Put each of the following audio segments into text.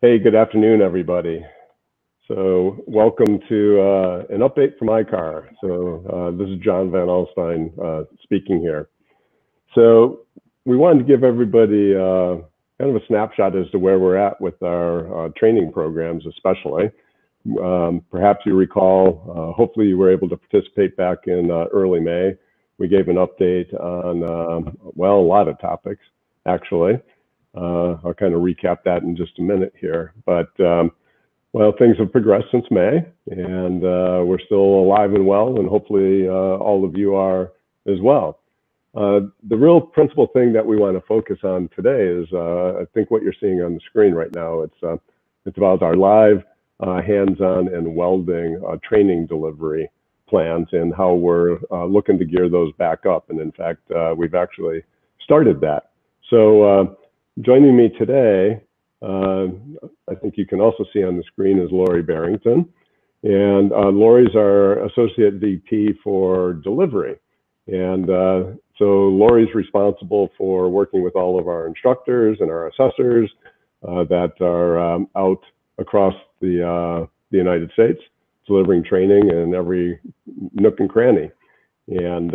Hey, good afternoon, everybody. So welcome to an update from ICAR. So this is John Van Alstyne speaking here. So we wanted to give everybody kind of a snapshot as to where we're at with our training programs, especially. Perhaps you recall, hopefully you were able to participate back in early May. We gave an update on, well, a lot of topics, actually. I'll kind of recap that in just a minute here. But, well, things have progressed since May, and we're still alive and well, and hopefully all of you are as well. The real principal thing that we want to focus on today is, I think what you're seeing on the screen right now, it's about our live hands-on and welding training delivery plans and how we're looking to gear those back up. And in fact, we've actually started that. So joining me today, I think you can also see on the screen, is Lori Barrington. And Lori's our Associate VP for Delivery. And so Lori's responsible for working with all of our instructors and our assessors that are out across the United States, delivering training in every nook and cranny. And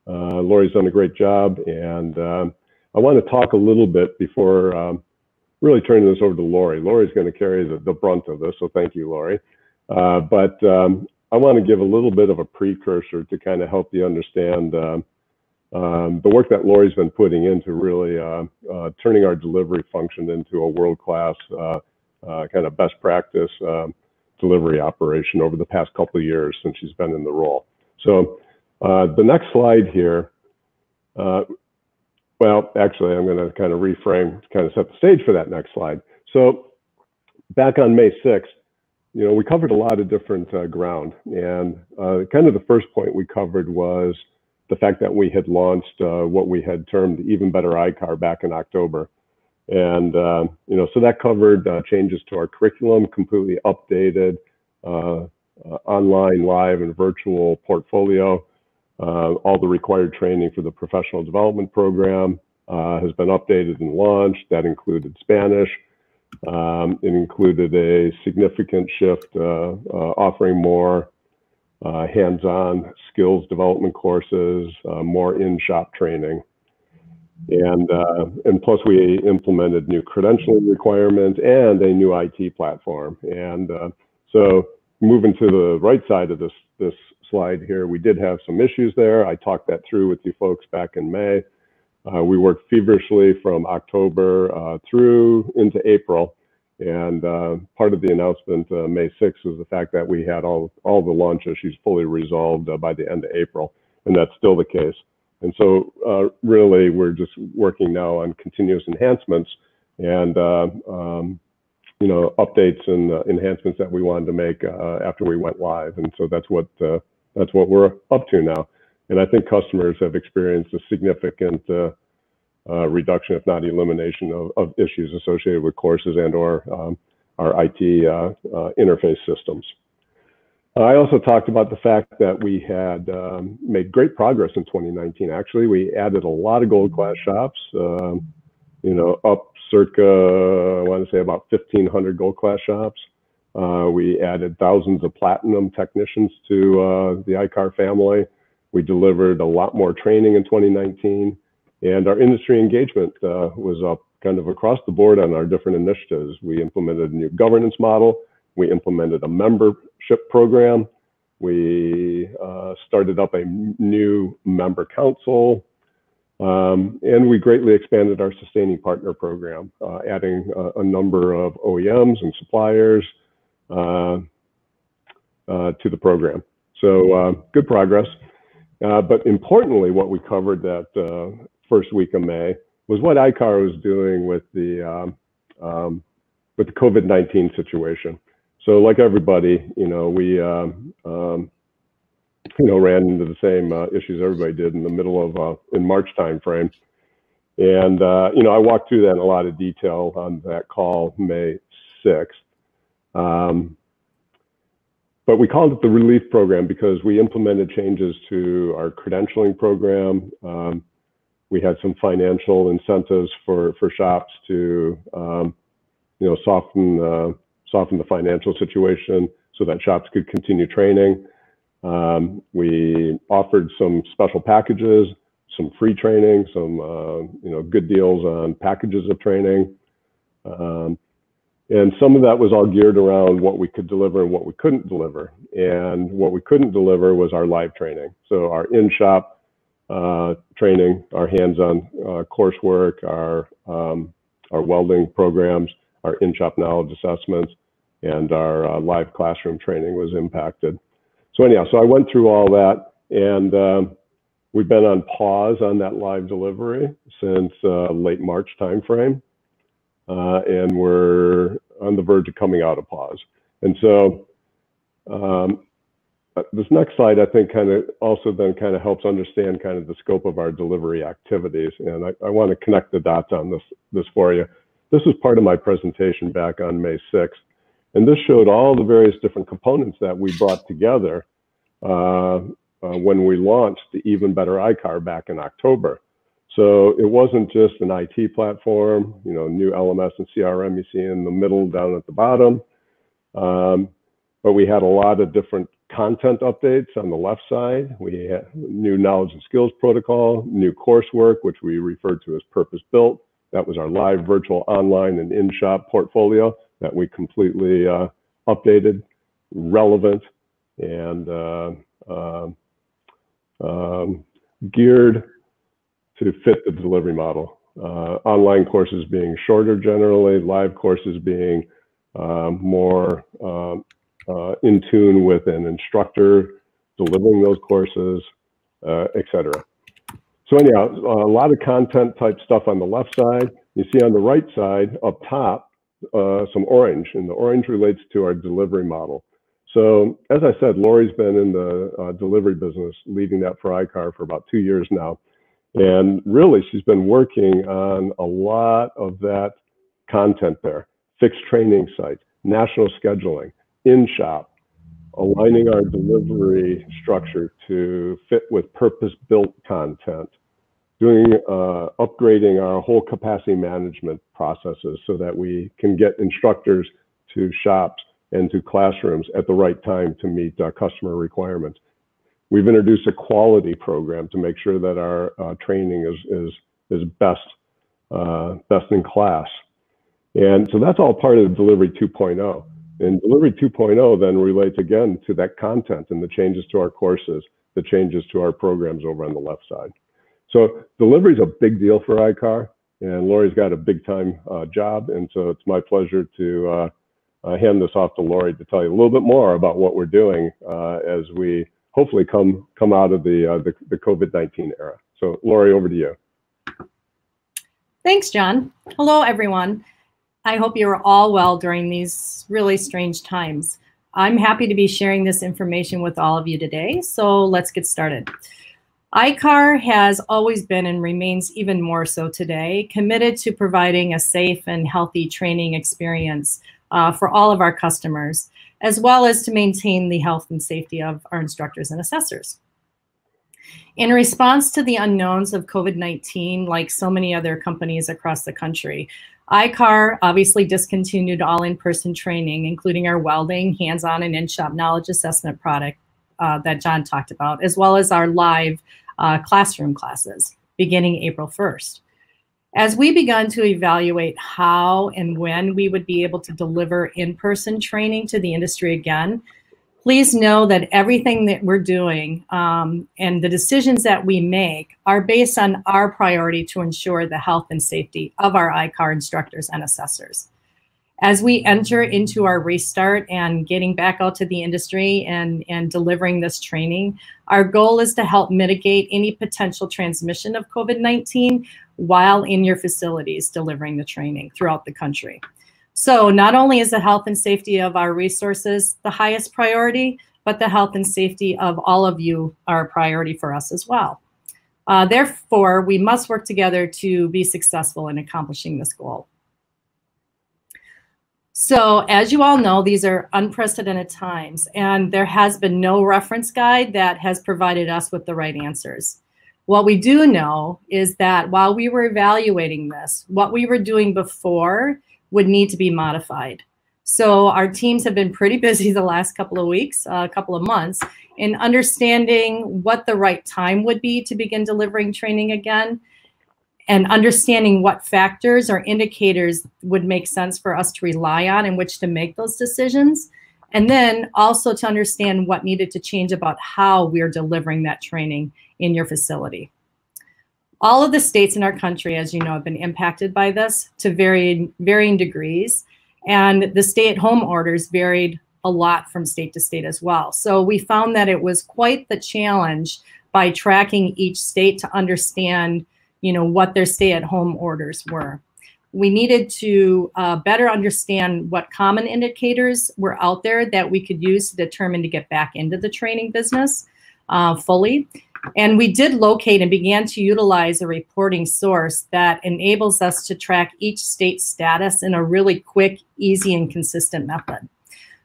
Lori's done a great job. And I want to talk a little bit before really turning this over to Lori. Lori's going to carry the brunt of this, so thank you, Lori. But I want to give a little bit of a precursor to kind of help you understand the work that Lori's been putting into really turning our delivery function into a world-class kind of best practice delivery operation over the past couple of years since she's been in the role. So the next slide here, well, actually, I'm going to kind of reframe to kind of set the stage for that next slide. So back on May 6th, you know, we covered a lot of different ground. And kind of the first point we covered was the fact that we had launched what we had termed Even Better ICAR back in October. And, you know, so that covered changes to our curriculum, completely updated, online, live, and virtual portfolio. All the required training for the professional development program has been updated and launched. That included Spanish. It included a significant shift offering more hands-on skills development courses, more in-shop training. And plus we implemented new credentialing requirements and a new IT platform. And so moving to the right side of this slide here, we did have some issues there. I talked that through with you folks back in May. We worked feverishly from October through into April. And part of the announcement May 6th was the fact that we had all the launch issues fully resolved by the end of April. And that's still the case. And so really, we're just working now on continuous enhancements and you know, updates and enhancements that we wanted to make after we went live. And so that's what we're up to now. And I think customers have experienced a significant reduction, if not elimination, of issues associated with courses and or our IT interface systems. I also talked about the fact that we had made great progress in 2019. Actually, we added a lot of gold class shops, you know, up circa, I want to say about 1,500 gold class shops. We added thousands of platinum technicians to the ICAR family. We delivered a lot more training in 2019, and our industry engagement was up kind of across the board on our different initiatives. We implemented a new governance model. We implemented a membership program. We started up a new member council. And we greatly expanded our sustaining partner program, adding a number of OEMs and suppliers to the program. So good progress. But importantly, what we covered that first week of May was what ICAR was doing with the COVID-19 situation. So like everybody, you know, we you know, ran into the same issues everybody did in the middle of in March timeframe. And, you know, I walked through that in a lot of detail on that call, May 6th. But we called it the relief program because we implemented changes to our credentialing program. We had some financial incentives for shops to soften the financial situation so that shops could continue training. We offered some special packages, some free training, some good deals on packages of training. And some of that was all geared around what we could deliver and what we couldn't deliver. And what we couldn't deliver was our live training. So our in-shop training, our hands-on coursework, our welding programs, our in-shop knowledge assessments, and our live classroom training was impacted. So anyhow, so I went through all that, and we've been on pause on that live delivery since late March timeframe. And we're on the verge of coming out of pause. And so this next slide, I think, kind of also then kind of helps understand kind of the scope of our delivery activities. And I want to connect the dots on this for you. This is part of my presentation back on May 6th. And this showed all the various different components that we brought together when we launched the Even Better ICAR back in October. So it wasn't just an IT platform, new LMS and CRM you see in the middle down at the bottom, but we had a lot of different content updates on the left side. We had new knowledge and skills protocol, new coursework, which we referred to as purpose-built. That was our live, virtual, online, and in-shop portfolio that we completely updated, relevant, and geared to fit the delivery model. Online courses being shorter generally, live courses being more in tune with an instructor delivering those courses, etc. So anyhow, a lot of content type stuff on the left side. You see on the right side up top some orange, and the orange relates to our delivery model. So as I said, Lori's been in the delivery business, leading that for ICAR for about 2 years now. And really, she's been working on a lot of that content there. Fixed training sites, national scheduling, in-shop, aligning our delivery structure to fit with purpose-built content, upgrading our whole capacity management processes so that we can get instructors to shops and to classrooms at the right time to meet customer requirements. We've introduced a quality program to make sure that our training is best in class. And so that's all part of Delivery 2.0. And Delivery 2.0 then relates again to that content and the changes to our courses, the changes to our programs over on the left side. So delivery is a big deal for ICAR, and Lori's got a big time job. And so it's my pleasure to hand this off to Lori to tell you a little bit more about what we're doing as we hopefully come out of the COVID-19 era. So Lori, over to you. Thanks, John. Hello, everyone. I hope you're all well during these really strange times. I'm happy to be sharing this information with all of you today, so let's get started. ICAR has always been and remains even more so today, committed to providing a safe and healthy training experience for all of our customers, as well as to maintain the health and safety of our instructors and assessors. In response to the unknowns of COVID-19, like so many other companies across the country, ICAR obviously discontinued all in-person training, including our welding, hands-on, and in-shop knowledge assessment product that John talked about, as well as our live classroom classes beginning April 1st. As we began to evaluate how and when we would be able to deliver in-person training to the industry again, please know that everything that we're doing and the decisions that we make are based on our priority to ensure the health and safety of our ICAR instructors and assessors. As we enter into our restart and getting back out to the industry and delivering this training, our goal is to help mitigate any potential transmission of COVID-19 while in your facilities delivering the training throughout the country. So not only is the health and safety of our resources the highest priority, but the health and safety of all of you are a priority for us as well. Therefore, we must work together to be successful in accomplishing this goal. So as you all know, these are unprecedented times, and there has been no reference guide that has provided us with the right answers. What we do know is that while we were evaluating this, what we were doing before would need to be modified. So our teams have been pretty busy the last couple of weeks, couple of months, in understanding what the right time would be to begin delivering training again, and understanding what factors or indicators would make sense for us to rely on in which to make those decisions. And then also to understand what needed to change about how we're delivering that training in your facility. All of the states in our country, as you know, have been impacted by this to varying degrees. And the stay-at-home orders varied a lot from state to state as well. So we found that it was quite the challenge by tracking each state to understand, you know, what their stay-at-home orders were. We needed to better understand what common indicators were out there that we could use to determine to get back into the training business fully. And we did locate and began to utilize a reporting source that enables us to track each state's status in a really quick, easy, and consistent method.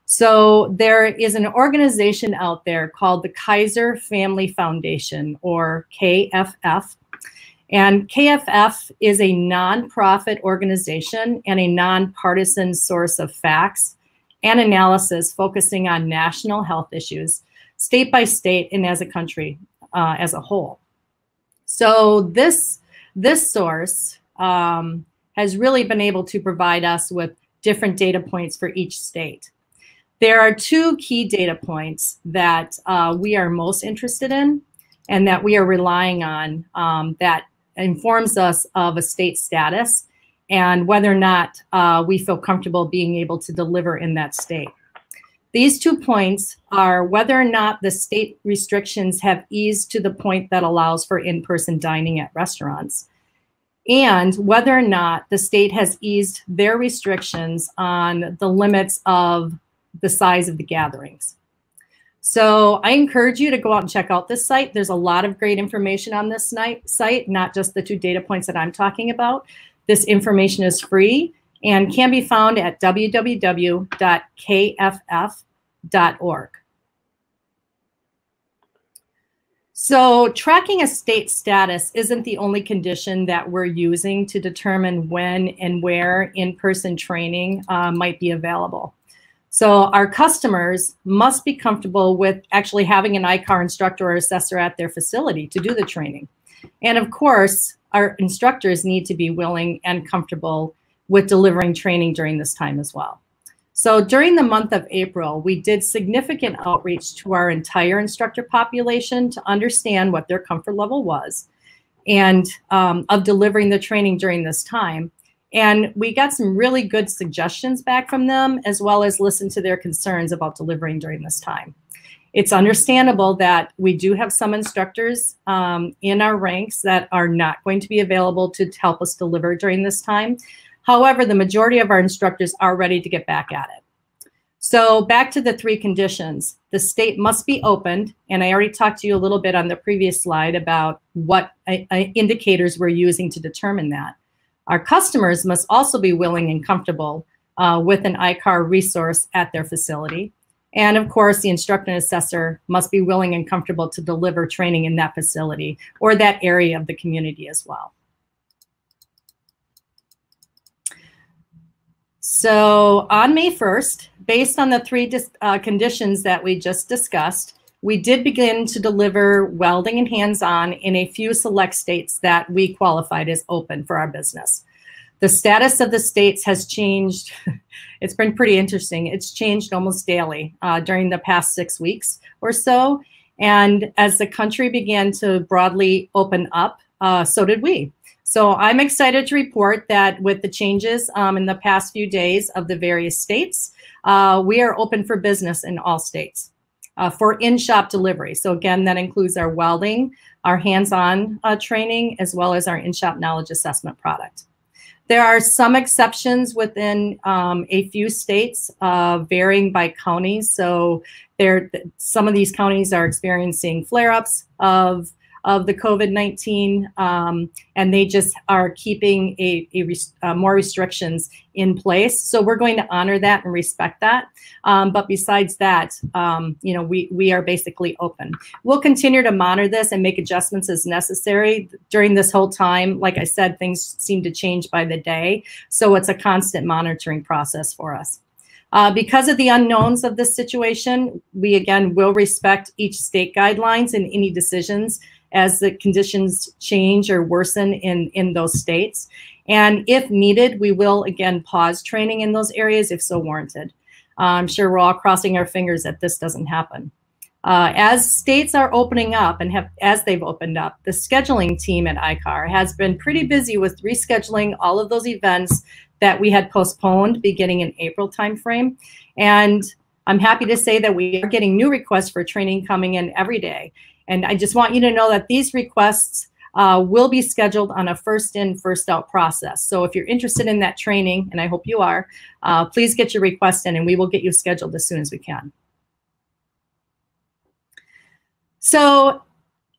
So there is an organization out there called the Kaiser Family Foundation, or KFF. And KFF is a nonprofit organization and a nonpartisan source of facts and analysis focusing on national health issues, state by state and as a country as a whole. So this source has really been able to provide us with different data points for each state. There are two key data points that we are most interested in and that we are relying on that informs us of a state status and whether or not we feel comfortable being able to deliver in that state. These 2 points are whether or not the state restrictions have eased to the point that allows for in-person dining at restaurants, and whether or not the state has eased their restrictions on the limits of the size of the gatherings. So I encourage you to go out and check out this site. There's a lot of great information on this site, not just the 2 data points that I'm talking about. This information is free and can be found at www.kff.org. So tracking a state status isn't the only condition that we're using to determine when and where in-person training might be available. So our customers must be comfortable with actually having an ICAR instructor or assessor at their facility to do the training. And of course, our instructors need to be willing and comfortable with delivering training during this time as well. So during the month of April, we did significant outreach to our entire instructor population to understand what their comfort level was and of delivering the training during this time. And we got some really good suggestions back from them, as well as listened to their concerns about delivering during this time. It's understandable that we do have some instructors in our ranks that are not going to be available to help us deliver during this time. However, the majority of our instructors are ready to get back at it. So back to the 3 conditions. The state must be opened, and I already talked to you a little bit on the previous slide about what indicators we're using to determine that. Our customers must also be willing and comfortable with an ICAR resource at their facility. And of course, the instructor and assessor must be willing and comfortable to deliver training in that facility or that area of the community as well. So on May 1st, based on the 3 conditions that we just discussed, we did begin to deliver welding and hands-on in a few select states that we qualified as open for our business. The status of the states has changed. It's been pretty interesting. It's changed almost daily during the past 6 weeks or so. And as the country began to broadly open up, so did we. So I'm excited to report that with the changes in the past few days of the various states, we are open for business in all states for in-shop delivery. So again, that includes our welding, our hands-on training, as well as our in-shop knowledge assessment product. There are some exceptions within a few states, varying by counties. So some of these counties are experiencing flare-ups of of the COVID-19, and they just are keeping more restrictions in place. So we're going to honor that and respect that. But besides that, we are basically open. We'll continue to monitor this and make adjustments as necessary. During this whole time, like I said, things seem to change by the day. So it's a constant monitoring process for us. Because of the unknowns of this situation, we again will respect each state guidelines and any decisions as the conditions change or worsen in those states. And if needed, we will again pause training in those areas if so warranted. I'm sure we're all crossing our fingers that this doesn't happen. As states are opening up and as they've opened up, the scheduling team at ICAR has been pretty busy with rescheduling all of those events that we had postponed beginning in April timeframe. And I'm happy to say that we are getting new requests for training coming in every day. And I just want you to know that these requests will be scheduled on a first in, first out process. So if you're interested in that training, and I hope you are, please get your request in and we will get you scheduled as soon as we can. So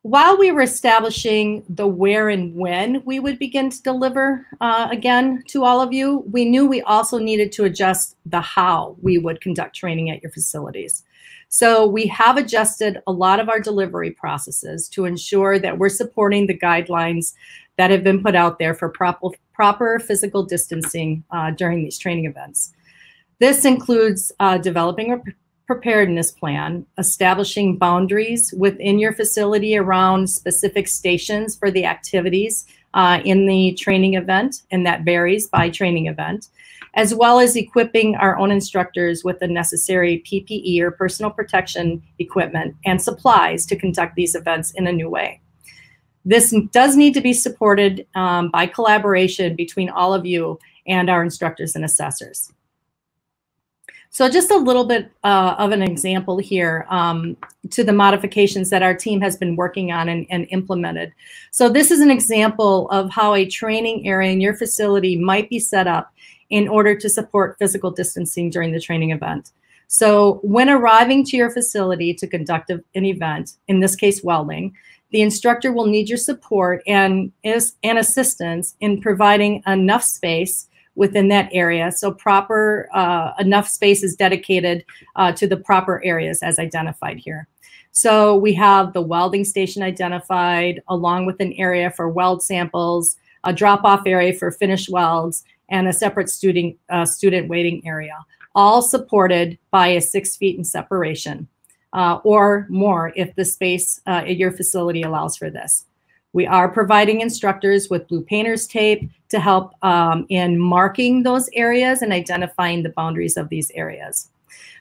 while we were establishing the where and when we would begin to deliver again to all of you, we knew we also needed to adjust the how we would conduct training at your facilities. So we have adjusted a lot of our delivery processes to ensure that we're supporting the guidelines that have been put out there for proper physical distancing during these training events. This includes developing a preparedness plan, establishing boundaries within your facility around specific stations for the activities in the training event, and that varies by training event, as well as equipping our own instructors with the necessary PPE or personal protection equipment and supplies to conduct these events in a new way. This does need to be supported by collaboration between all of you and our instructors and assessors. So just a little bit of an example here to the modifications that our team has been working on and implemented. So this is an example of how a training area in your facility might be set up in order to support physical distancing during the training event. So when arriving to your facility to conduct an event, in this case welding, the instructor will need your support and assistance in providing enough space within that area. So enough space is dedicated to the proper areas as identified here. So we have the welding station identified along with an area for weld samples, a drop-off area for finished welds, and a separate student waiting area, all supported by 6 feet in separation or more if the space at your facility allows for this. We are providing instructors with blue painter's tape to help in marking those areas and identifying the boundaries of these areas.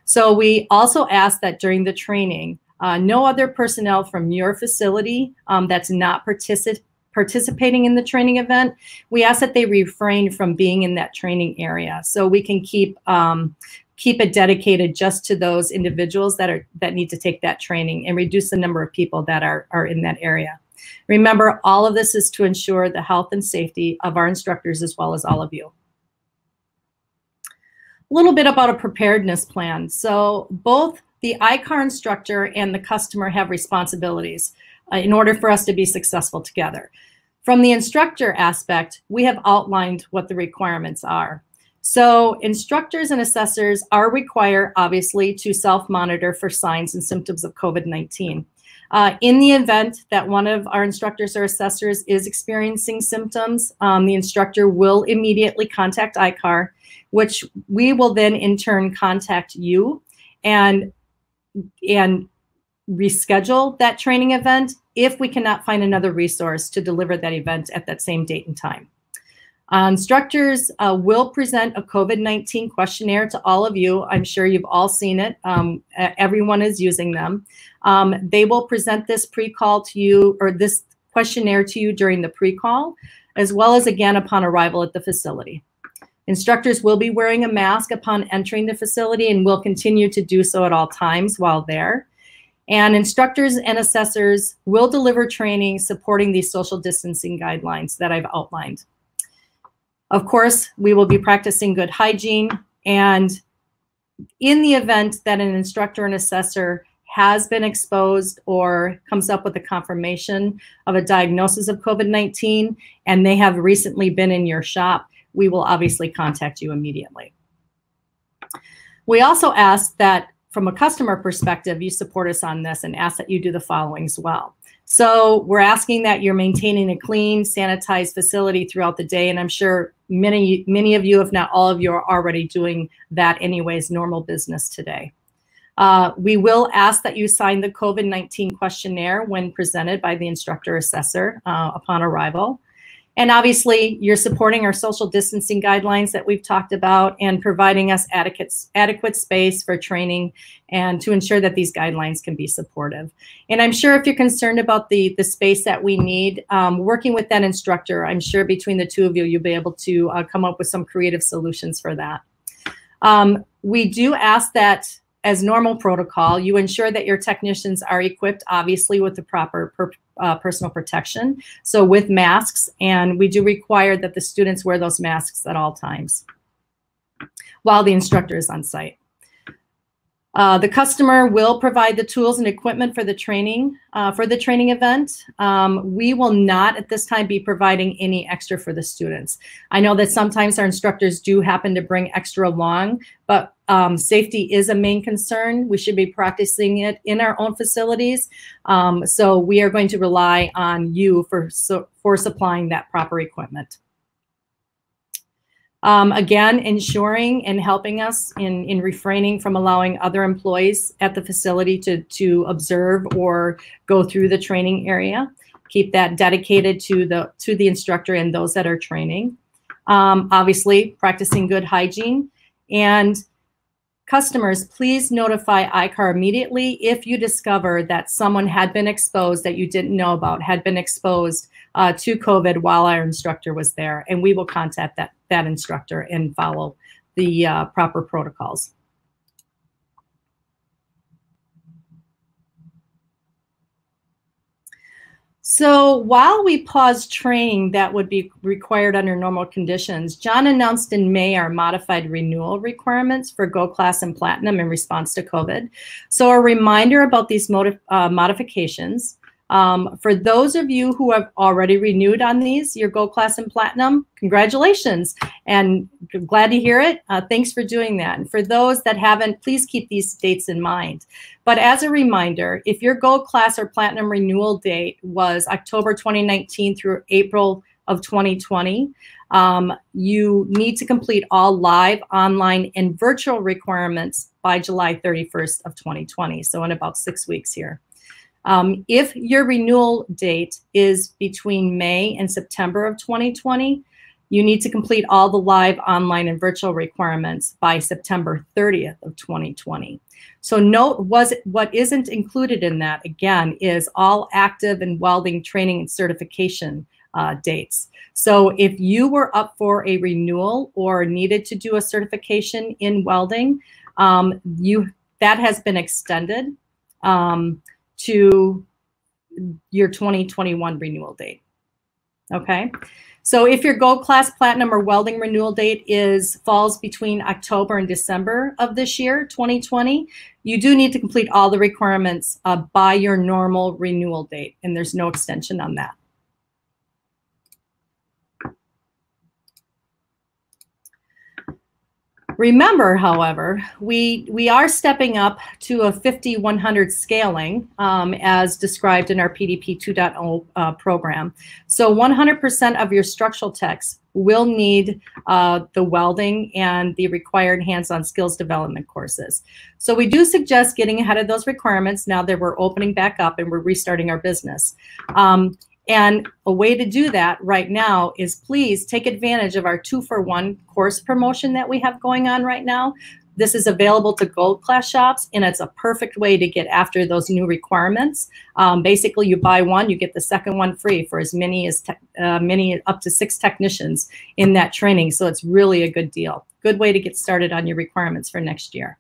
So we also ask that during the training, no other personnel from your facility that's not participating in the training event, we ask that they refrain from being in that training area so we can keep it dedicated just to those individuals that need to take that training and reduce the number of people that are in that area. Remember, all of this is to ensure the health and safety of our instructors as well as all of you. A little bit about a preparedness plan. So both the ICAR instructor and the customer have responsibilities in order for us to be successful together. From the instructor aspect, we have outlined what the requirements are. So instructors and assessors are required, obviously, to self-monitor for signs and symptoms of COVID-19. In the event that one of our instructors or assessors is experiencing symptoms, the instructor will immediately contact ICAR, which we will then in turn contact you and reschedule that training event if we cannot find another resource to deliver that event at that same date and time. Instructors will present a COVID-19 questionnaire to all of you. I'm sure you've all seen it. Everyone is using them. They will present this pre-call to you, or this questionnaire to you during the pre-call, as well as again upon arrival at the facility. Instructors will be wearing a mask upon entering the facility and will continue to do so at all times while there. And instructors and assessors will deliver training supporting these social distancing guidelines that I've outlined. Of course, we will be practicing good hygiene, and in the event that an instructor and assessor has been exposed or comes up with a confirmation of a diagnosis of COVID-19 and they have recently been in your shop, we will obviously contact you immediately. We also ask that from a customer perspective, you support us on this and ask that you do the following as well. So we're asking that you're maintaining a clean, sanitized facility throughout the day. And I'm sure many of you, if not all of you, are already doing that anyways, normal business today. We will ask that you sign the COVID-19 questionnaire when presented by the instructor assessor upon arrival. And obviously, you're supporting our social distancing guidelines that we've talked about and providing us adequate space for training and to ensure that these guidelines can be supportive. And I'm sure if you're concerned about the space that we need, working with that instructor, I'm sure between the two of you, you'll be able to come up with some creative solutions for that. We do ask that, as normal protocol, you ensure that your technicians are equipped, obviously, with the proper personal protection, so with masks, and we do require that the students wear those masks at all times while the instructor is on site. The customer will provide the tools and equipment for the training event. We will not at this time be providing any extra for the students. I know that sometimes our instructors do happen to bring extra along, but safety is a main concern. We should be practicing it in our own facilities. So we are going to rely on you for supplying that proper equipment. Again, ensuring and helping us in refraining from allowing other employees at the facility to observe or go through the training area. Keep that dedicated to the instructor and those that are training. Obviously, practicing good hygiene. And customers, please notify ICAR immediately if you discover that someone had been exposed that you didn't know about, had been exposed to COVID while our instructor was there, and we will contact that instructor and follow the proper protocols. So while we paused training that would be required under normal conditions, John announced in May our modified renewal requirements for Gold Class and Platinum in response to COVID. So a reminder about these modifications. For those of you who have already renewed on these, your Gold Class and Platinum, congratulations, and glad to hear it. Thanks for doing that. And for those that haven't, please keep these dates in mind. But as a reminder, if your Gold Class or Platinum renewal date was October 2019 through April of 2020, you need to complete all live, online, and virtual requirements by July 31st of 2020, so in about 6 weeks here. If your renewal date is between May and September of 2020, you need to complete all the live, online, and virtual requirements by September 30th of 2020. So note what isn't included in that, again, is all active and welding training and certification dates. So if you were up for a renewal or needed to do a certification in welding, that has been extended to your 2021 renewal date. Okay, so if your Gold Class, Platinum, or Welding renewal date falls between October and December of this year, 2020, you do need to complete all the requirements by your normal renewal date, and there's no extension on that. Remember, however, we are stepping up to a 50-100 scaling as described in our PDP 2.0 program. So 100% of your structural techs will need the welding and the required hands-on skills development courses. So we do suggest getting ahead of those requirements now that we're opening back up and we're restarting our business. And a way to do that right now is please take advantage of our 2-for-1 course promotion that we have going on right now. This is available to Gold Class shops, and it's a perfect way to get after those new requirements. Basically, you buy one, you get the second one free for as many as up to 6 technicians in that training. So it's really a good deal. Good way to get started on your requirements for next year.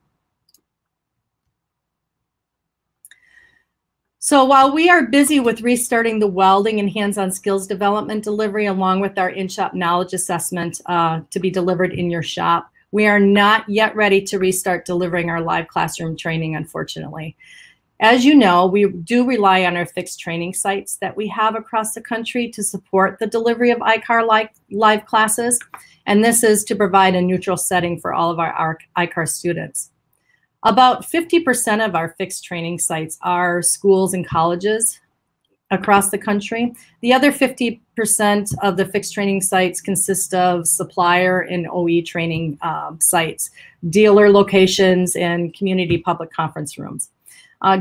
So while we are busy with restarting the welding and hands-on skills development delivery along with our in-shop knowledge assessment to be delivered in your shop, we are not yet ready to restart delivering our live classroom training, unfortunately. As you know, we do rely on our fixed training sites that we have across the country to support the delivery of ICAR live classes, and this is to provide a neutral setting for all of our ICAR students. About 50% of our fixed training sites are schools and colleges across the country. The other 50% of the fixed training sites consist of supplier and OE training sites, dealer locations, and community public conference rooms.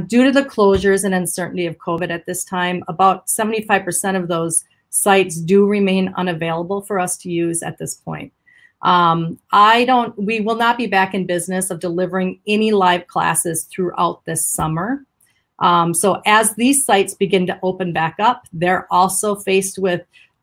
Due to the closures and uncertainty of COVID at this time, about 75% of those sites do remain unavailable for us to use at this point. We will not be back in business of delivering any live classes throughout this summer. So as these sites begin to open back up, they're also faced with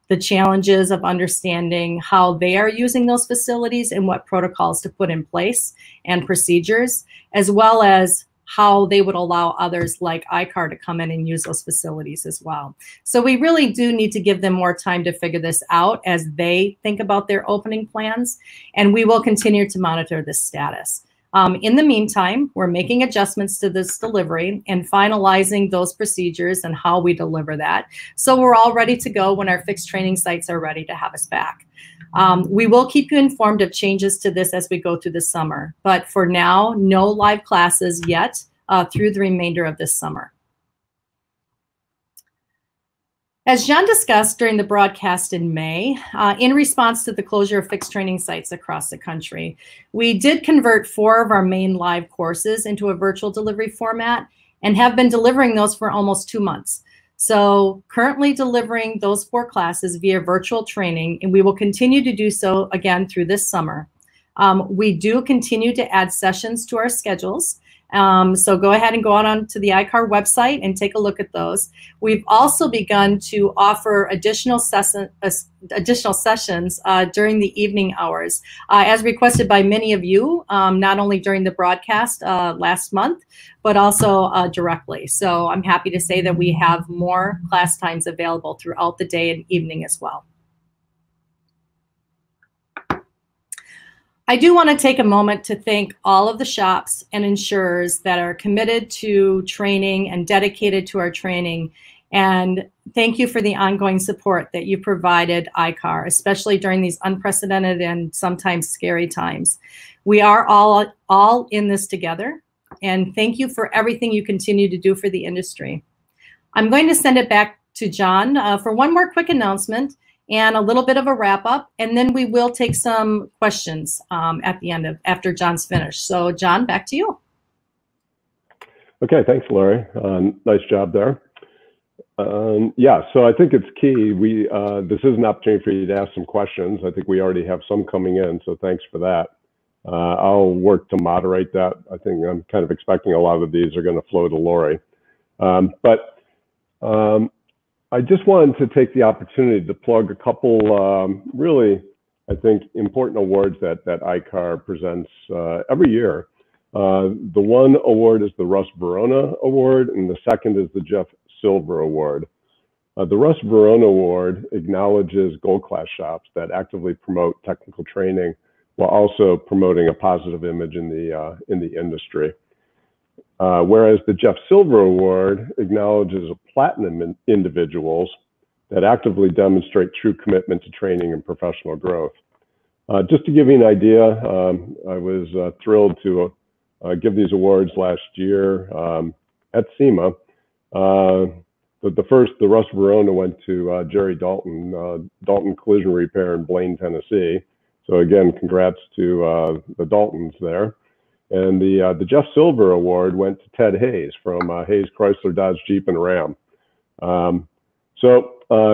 the challenges of understanding how they are using those facilities and what protocols to put in place and procedures, as well as how they would allow others like ICAR to come in and use those facilities as well. So we really do need to give them more time to figure this out as they think about their opening plans, and we will continue to monitor this status. In the meantime, we're making adjustments to this delivery and finalizing those procedures and how we deliver that. So we're all ready to go when our fixed training sites are ready to have us back. We will keep you informed of changes to this as we go through the summer, but for now, no live classes yet through the remainder of this summer. As John discussed during the broadcast in May, in response to the closure of fixed training sites across the country, we did convert 4 of our main live courses into a virtual delivery format and have been delivering those for almost 2 months. So currently delivering those 4 classes via virtual training, and we will continue to do so again through this summer. We do continue to add sessions to our schedules. So go ahead and go out onto the ICAR website and take a look at those. We've also begun to offer additional sessions during the evening hours, as requested by many of you, not only during the broadcast last month, but also directly. So I'm happy to say that we have more class times available throughout the day and evening as well. I do want to take a moment to thank all of the shops and insurers that are committed to training and dedicated to our training. And thank you for the ongoing support that you provided ICAR, especially during these unprecedented and sometimes scary times. We are all in this together. And thank you for everything you continue to do for the industry. I'm going to send it back to John for one more quick announcement and a little bit of a wrap up, and then we will take some questions at the end after John's finished. So John, back to you. Okay, thanks, Lori. Nice job there. Yeah, so I think it's key. This is an opportunity for you to ask some questions. I think we already have some coming in, so thanks for that. I'll work to moderate that. I think I'm kind of expecting a lot of these are going to flow to Lori. I just wanted to take the opportunity to plug a couple really, I think, important awards that ICAR presents every year. The one award is the Russ Verona Award, and the second is the Jeff Silver Award. The Russ Verona Award acknowledges gold class shops that actively promote technical training while also promoting a positive image in the industry. Whereas the Jeff Silver Award acknowledges platinum individuals that actively demonstrate true commitment to training and professional growth. Just to give you an idea, I was thrilled to give these awards last year at SEMA. The Russ Verona went to Jerry Dalton, Dalton Collision Repair in Blaine, Tennessee. So again, congrats to the Daltons there. And the Jeff Silver Award went to Ted Hayes from Hayes Chrysler Dodge Jeep and Ram. So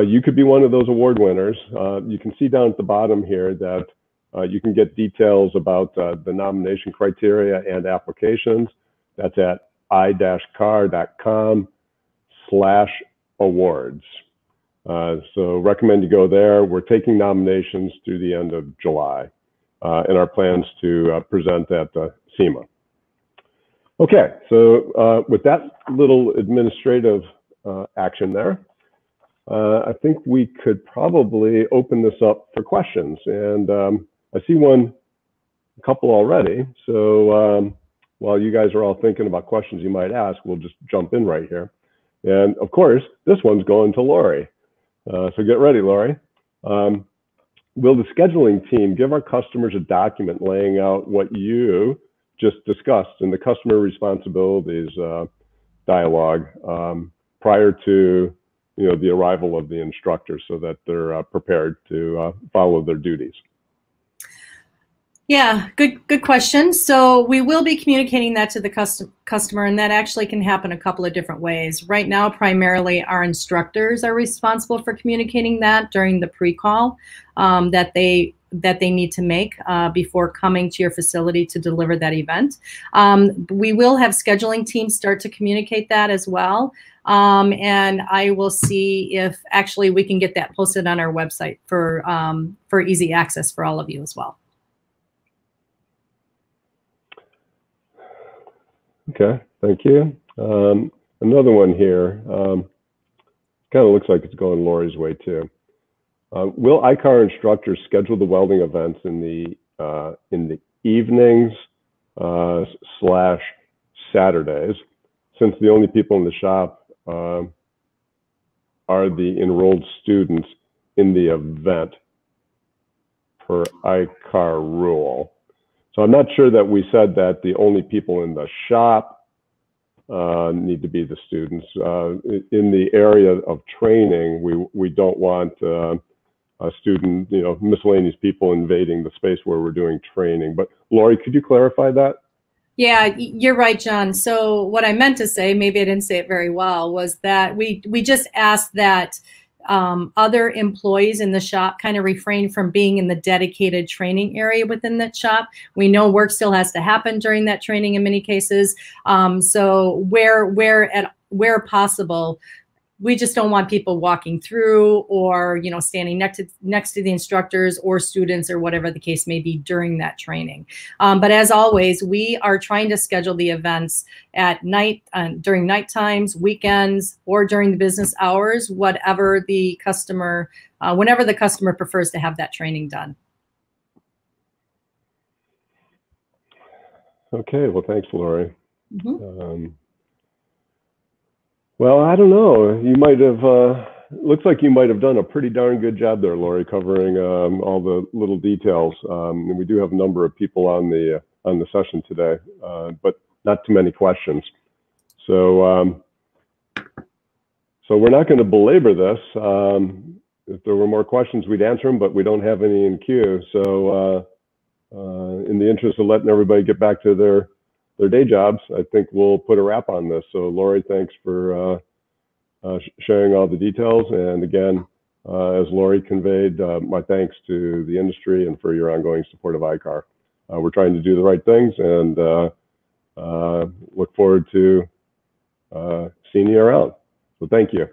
you could be one of those award winners. You can see down at the bottom here that you can get details about the nomination criteria and applications. That's at i-car.com/awards. So recommend you go there. We're taking nominations through the end of July, and our plans to present at SEMA. Okay, so with that little administrative action there, I think we could probably open this up for questions. And I see a couple already. So while you guys are all thinking about questions you might ask, we'll just jump in right here. And of course, this one's going to Lori. So get ready, Lori. Will the scheduling team give our customers a document laying out what you just discussed in the customer responsibilities dialogue prior to the arrival of the instructor, so that they're prepared to follow their duties? Yeah, good question. So we will be communicating that to the customer, and that actually can happen a couple of different ways. Right now, primarily our instructors are responsible for communicating that during the pre-call that they need to make before coming to your facility to deliver that event. We will have scheduling teams start to communicate that as well. And I will see if actually we can get that posted on our website for easy access for all of you as well. Okay, thank you. Another one here, kind of looks like it's going Lori's way too. Will ICAR instructors schedule the welding events in the evenings / Saturdays, since the only people in the shop are the enrolled students in the event per ICAR rule? So I'm not sure that we said that the only people in the shop need to be the students. In the area of training, we don't want a student, miscellaneous people invading the space where we're doing training. But Lori, could you clarify that? Yeah, you're right, John. So what I meant to say, maybe I didn't say it very well, was that we just asked that other employees in the shop kind of refrain from being in the dedicated training area within that shop. We know work still has to happen during that training in many cases. So where possible, we just don't want people walking through or standing next to the instructors or students or whatever the case may be during that training. But as always, we are trying to schedule the events at night, during night times, weekends, or during the business hours, whatever the customer, whenever the customer prefers to have that training done. Okay, well, thanks, Lori. Mm-hmm. Well, I don't know. You might have, looks like you might have done a pretty darn good job there, Lori, covering all the little details. And we do have a number of people on the session today, but not too many questions. So, we're not going to belabor this. If there were more questions, we'd answer them, but we don't have any in queue. So, in the interest of letting everybody get back to their day jobs, I think we'll put a wrap on this. So Lori, thanks for sharing all the details. And again, as Lori conveyed, my thanks to the industry and for your ongoing support of ICAR. We're trying to do the right things, and look forward to seeing you around. So thank you.